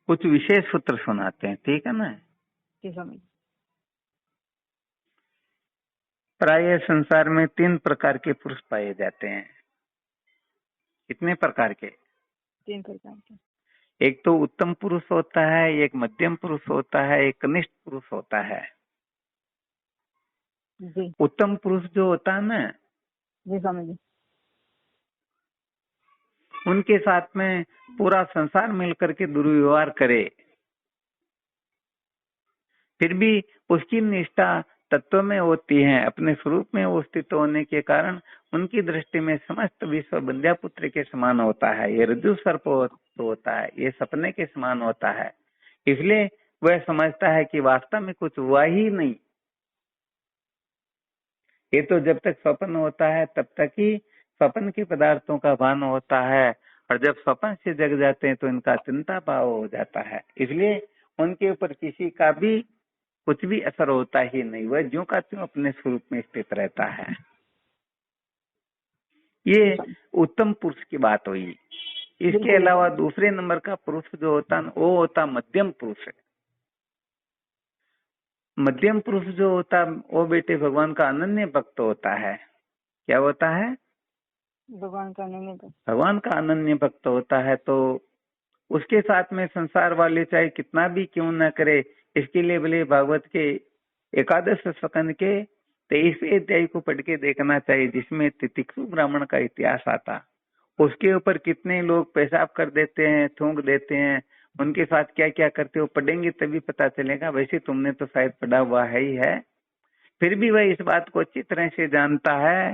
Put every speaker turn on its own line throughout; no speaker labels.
कुछ विशेष सूत्र सुनाते हैं, ठीक है ना।
जी स्वामी जी।
प्राय संसार में 3 प्रकार के पुरुष पाए जाते हैं। कितने प्रकार के?
3 प्रकार के।
एक तो उत्तम पुरुष होता है, एक मध्यम पुरुष होता है, एक कनिष्ठ पुरुष होता है।
जी
उत्तम पुरुष जो होता है ना,
जी स्वामी जी।
उनके साथ में पूरा संसार मिलकर के दुर्व्यवहार करे, फिर भी उसकी निष्ठा तत्व में होती है, अपने स्वरूप में वो स्थित होने के कारण उनकी दृष्टि में समस्त विश्व बंध्या पुत्र के समान होता है। ये रज्जु सर्प होता है, ये सपने के समान होता है। इसलिए वह समझता है कि वास्तव में कुछ हुआ ही नहीं। ये तो जब तक स्वप्न होता है तब तक ही स्वप्न के पदार्थों का भान होता है, और जब स्वप्न से जग जाते हैं तो इनका चिंता भाव हो जाता है। इसलिए उनके ऊपर किसी का भी कुछ भी असर होता ही नहीं, वह ज्यों का त्यों अपने स्वरूप में स्थित रहता है। ये उत्तम पुरुष की बात हुई। इसके अलावा दूसरे नंबर का पुरुष जो होता है वो होता मध्यम पुरुष है। मध्यम पुरुष जो होता वो बेटे भगवान का अनन्य भक्त होता है। क्या होता है?
भगवान का अनन्य भक्त।
भगवान का अनन्य भक्त होता है। तो उसके साथ में संसार वाले चाहे कितना भी क्यों न करे, इसके लिए भले भागवत के 11 स्कंद के 23वें अध्याय को पढ़ के देखना चाहिए, जिसमें तितिक्षु ब्राह्मण का इतिहास आता। उसके ऊपर कितने लोग पेशाब कर देते हैं, थूक देते हैं, उनके साथ क्या क्या करते हो पढ़ेंगे तभी पता चलेगा। वैसे तुमने तो शायद पढ़ा हुआ है ही है। फिर भी वह इस बात को अच्छी तरह से जानता है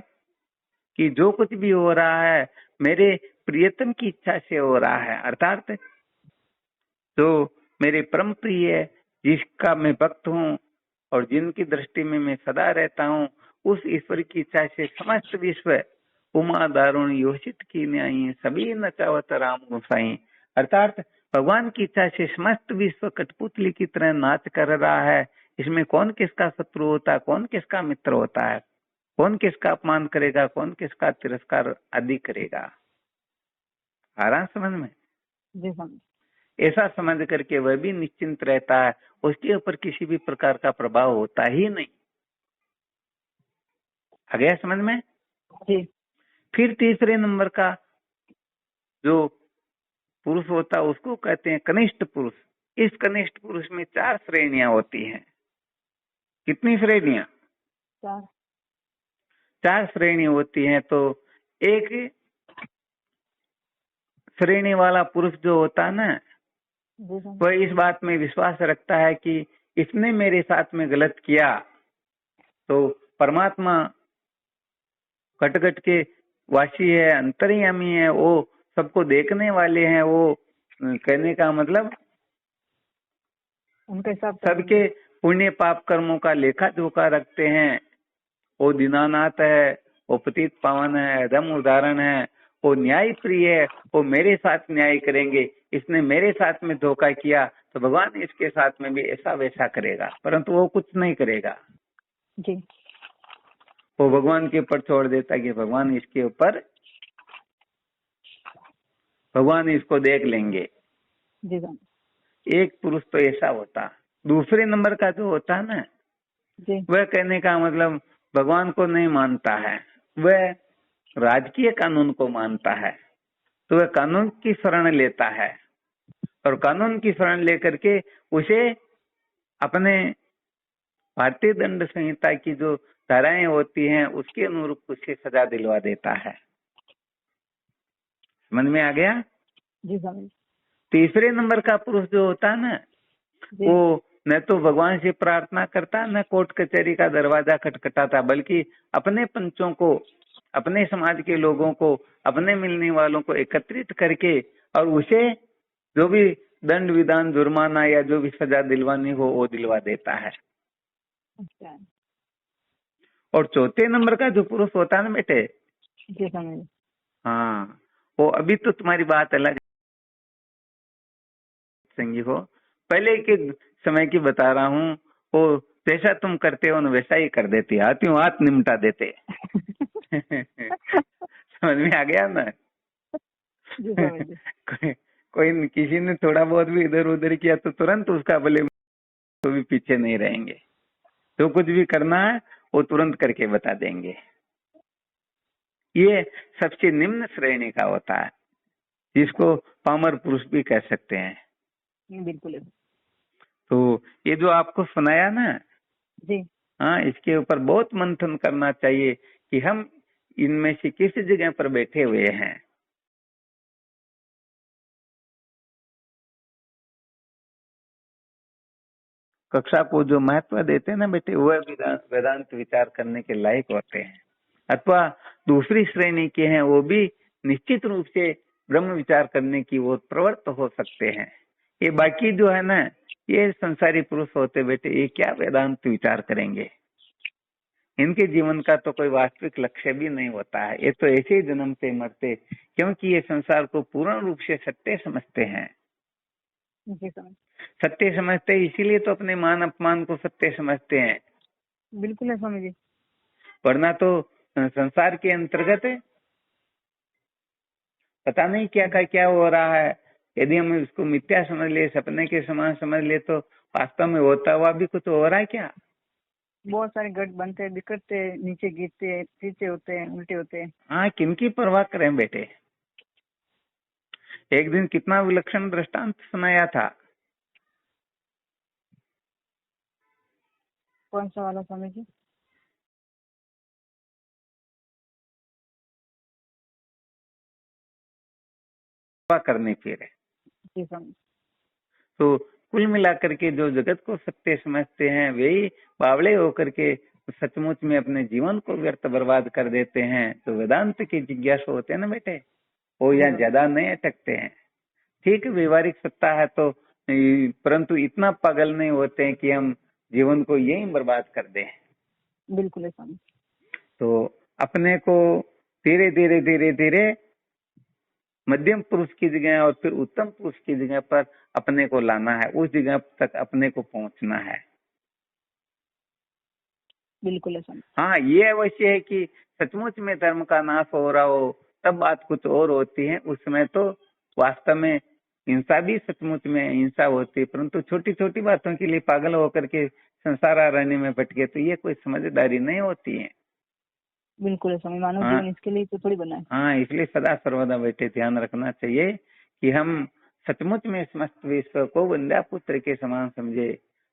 कि जो कुछ भी हो रहा है मेरे प्रियतम की इच्छा से हो रहा है, अर्थात जो मेरे परम प्रिय जिसका मैं भक्त हूँ और जिनकी दृष्टि में मैं सदा रहता हूँ, उस ईश्वर की इच्छा से समस्त विश्व उमा दारुण योषित की न्यायी सभी नचावत राम गोसाई, अर्थात भगवान की इच्छा से समस्त विश्व कठपुतली की तरह नाच कर रहा है। इसमें कौन किसका शत्रु होता है, कौन किसका मित्र होता है, कौन किसका अपमान करेगा, कौन किसका तिरस्कार आदि करेगा। आ रहा समझ में?
जी समझ।
ऐसा समझ करके वह भी निश्चिंत रहता है, उसके ऊपर किसी भी प्रकार का प्रभाव होता ही नहीं। आ गया समझ में?
जी।
फिर तीसरे नंबर का जो पुरुष होता है उसको कहते हैं कनिष्ठ पुरुष। इस कनिष्ठ पुरुष में 4 श्रेणियां होती हैं। कितनी श्रेणियां? 4 श्रेणी होती हैं। तो एक श्रेणी वाला पुरुष जो होता है ना, वह इस बात में विश्वास रखता है कि इसने मेरे साथ में गलत किया तो परमात्मा कटकट के वासी है, अंतर्यामी है, वो सबको देखने वाले हैं। वो कहने का मतलब
उनके साथ
सबके पुण्य पाप कर्मों का लेखा जोखा रखते हैं। वो दीनानाथ है, वो पतित पावन है, धम उदाहरण है, वो न्याय प्रिय है, वो मेरे साथ न्याय करेंगे। इसने मेरे साथ में धोखा किया तो भगवान इसके साथ में भी ऐसा वैसा करेगा, परंतु वो कुछ नहीं करेगा
जी।
वो भगवान के ऊपर छोड़ देता कि भगवान इसके ऊपर, भगवान इसको देख लेंगे।
जी।
एक पुरुष तो ऐसा होता। दूसरे नंबर का जो होता है ना, वह कहने का मतलब भगवान को नहीं मानता है, वह राजकीय कानून को मानता है। तो वह कानून की शरण लेता है और कानून की शरण लेकर के उसे अपने भारतीय दंड संहिता की जो धाराएं होती हैं उसके अनुरूप उसे सजा दिलवा देता है। समझ में आ गया?
जी समझ।
तीसरे नंबर का पुरुष जो होता है ना, वो न तो भगवान से प्रार्थना करता, न कोर्ट कचहरी का दरवाजा खटखटाता, बल्कि अपने पंचों को, अपने समाज के लोगों को, अपने मिलने वालों को एकत्रित करके और उसे जो भी दंड विधान जुर्माना या जो भी सजा दिलवानी हो वो दिलवा देता है।
अच्छा।
और चौथे नंबर का जो पुरुष होता है ना बेटे,
जी समझ।
हाँ, वो अभी तो तुम्हारी बात अलग संगी हो, पहले के समय की बता रहा हूँ। वो जैसा तुम करते हो वैसा ही कर देते, हाथों हाथ निमटा देते। समझ में आ गया ना? कोई किसी ने थोड़ा बहुत भी इधर उधर किया तो तुरंत उसका भले तो भी पीछे नहीं रहेंगे। जो कुछ भी करना है वो तुरंत करके बता देंगे। ये सबसे निम्न श्रेणी का होता है, जिसको पामर पुरुष भी कह सकते हैं।
बिल्कुल।
तो ये जो आपको सुनाया ना
जी।
हाँ, इसके ऊपर बहुत मंथन करना चाहिए कि हम इनमें से किस जगह पर बैठे हुए हैं। कक्षा को जो महत्व देते हैं ना बेटे, वह वेदांत विचार करने के लायक होते हैं। अथवा दूसरी श्रेणी के हैं, वो भी निश्चित रूप से ब्रह्म विचार करने की वो प्रवृत्त हो सकते हैं। ये बाकी जो है ना, ये संसारी पुरुष होते बेटे, ये क्या वेदांत विचार करेंगे। इनके जीवन का तो कोई वास्तविक लक्ष्य भी नहीं होता है। ये तो ऐसे ही जन्मते मरते, क्योंकि ये संसार को पूर्ण रूप से सत्य समझते हैं। सत्य समझते हैं, इसीलिए तो अपने मान अपमान को सत्य समझते हैं।
बिल्कुल है स्वामी जी।
वरना तो संसार के अंतर्गत पता नहीं क्या का क्या हो रहा है। यदि हम इसको मिथ्या समझ ले, सपने के समान समझ ले, तो वास्तव में होता हुआ भी कुछ हो रहा है क्या।
बहुत सारे गठ बनते हैं, बिखरते, नीचे गिरते, सीधे होते हैं, उल्टे होते हैं।
हाँ, किनकी परवाह करें बेटे। एक दिन कितना विलक्षण दृष्टांत सुनाया था।
कौन सा वाला स्वामी जी।
करने फिर
जी स्वामी।
तो कुल मिलाकर के जो जगत को सत्य समझते हैं, वही बावड़े होकर के सचमुच में अपने जीवन को व्यर्थ बर्बाद कर देते हैं। तो वेदांत के जिज्ञासु होते हैं ना बेटे, वो यहाँ ज्यादा नहीं अटकते हैं। ठीक व्यवहारिक सत्ता है तो, परंतु इतना पागल नहीं होते हैं कि हम जीवन को यही बर्बाद कर दें।
बिल्कुल है स्वामी।
तो अपने को धीरे धीरे धीरे धीरे मध्यम पुरुष की जगह और फिर उत्तम पुरुष की जगह पर अपने को लाना है, उस जगह तक अपने को पहुंचना है।
बिल्कुल है स्वामी।
हाँ, ये अवश्य है कि सचमुच में धर्म का नाश हो रहा हो तब बात कुछ और होती है। उस समय तो वास्तव में हिंसा भी सचमुच में हिंसा होती है, परंतु छोटी छोटी बातों के लिए पागल होकर के संसार अरण्य में भटके तो ये कोई समझदारी नहीं होती है।
बिल्कुल है स्वामी। मानव जीवन इसके लिए तो थोड़ी बना है।
हाँ, इसलिए सदा सर्वदा बेटे ध्यान रखना चाहिए कि हम सचमुच में समस्त विश्व को वंद्या पुत्र के समान समझे,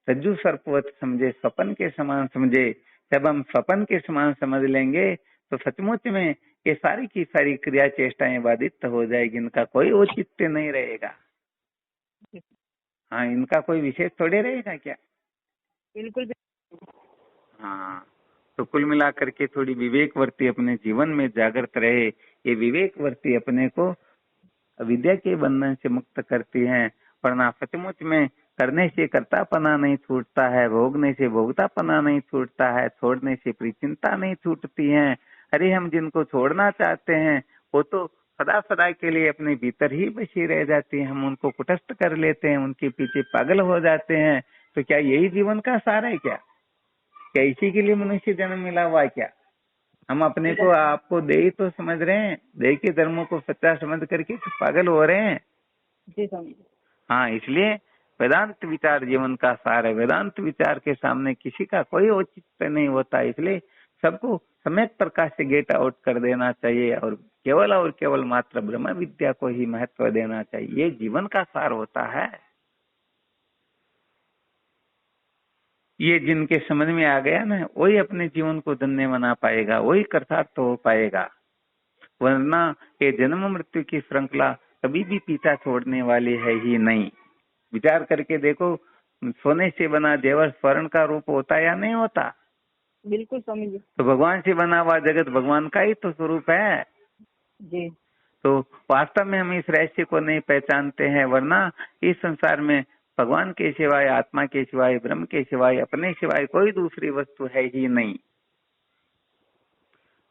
रज्जु सर्पवत समझे, स्वपन के समान समझे। जब हम स्वपन के समान समझ लेंगे तो सचमुच में ये सारी की सारी क्रिया चेष्टाएं बाधित हो जाएगी, इनका कोई औचित्य नहीं रहेगा। हाँ, इनका कोई विशेष थोड़े रहेगा क्या।
बिल्कुल।
हाँ, तो कुल मिलाकर के थोड़ी विवेकवर्ती अपने जीवन में जागृत रहे। ये विवेकवर्ती अपने को अविद्या के बंधन से मुक्त करती है, वरना सचमुच में करने से कर्तापना नहीं छूटता है, भोगने से भोगतापना नहीं छूटता है, छोड़ने से प्रिचिंता नहीं छूटती है। अरे हम जिनको छोड़ना चाहते हैं वो तो सदा सदा के लिए अपने भीतर ही बसी रह जाती है। हम उनको कुटस्थ कर लेते हैं, उनके पीछे पागल हो जाते हैं। तो क्या यही जीवन का सार है क्या इसी के लिए मनुष्य जन्म मिला हुआ है क्या। हम अपने को आपको दे ही तो समझ रहे हैं, दे के धर्मों को सच्चा समझ करके तो पागल हो रहे हैं।
जी स्वामी।
हाँ, इसलिए वेदांत विचार जीवन का सार है। वेदांत विचार के सामने किसी का कोई औचित्य नहीं होता, इसलिए सबको सम्यक प्रकार से गेट आउट कर देना चाहिए और केवल मात्र ब्रह्म विद्या को ही महत्व देना चाहिए। ये जीवन का सार होता है। ये जिनके समझ में आ गया ना, वही अपने जीवन को धन्य बना पाएगा, वही कृतार्थ हो पाएगा। वरना ये जन्म मृत्यु की श्रृंखला कभी भी पीछा छोड़ने वाली है ही नहीं। विचार करके देखो, सोने से बना जेवर स्वर्ण का रूप होता या नहीं होता।
बिल्कुल स्वामी जी।
तो भगवान से बना हुआ जगत भगवान का ही तो स्वरूप है
जी।
तो वास्तव में हम इस रहस्य को नहीं पहचानते हैं, वरना इस संसार में भगवान के सिवाय, आत्मा के सिवाय, ब्रह्म के सिवाय, अपने सिवाय कोई दूसरी वस्तु है ही नहीं।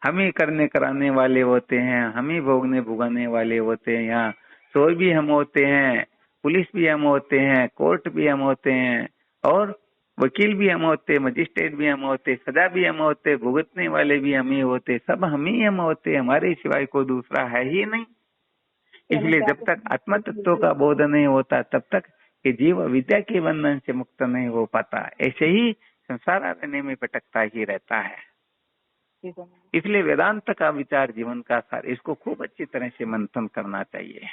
हम ही करने कराने वाले होते हैं, हम ही भोगने भुगाने वाले होते हैं। यहाँ चोर भी हम होते हैं, पुलिस भी हम होते हैं, कोर्ट भी हम होते हैं, और वकील भी हम होते, मजिस्ट्रेट भी हम होते, सजा भी हम होते, भुगतने वाले भी हम ही होते, सब हम ही हम होते। हमारे सिवाय कोई दूसरा है ही नहीं। इसलिए जब तक आत्म तत्व का बोध नहीं होता तब तक ये जीव विद्या के बंधन से मुक्त नहीं हो पाता। ऐसे ही संसार अरण्य में भटकता ही रहता है। इसलिए वेदांत का विचार जीवन का सार, इसको खूब अच्छी तरह से मंथन करना चाहिए।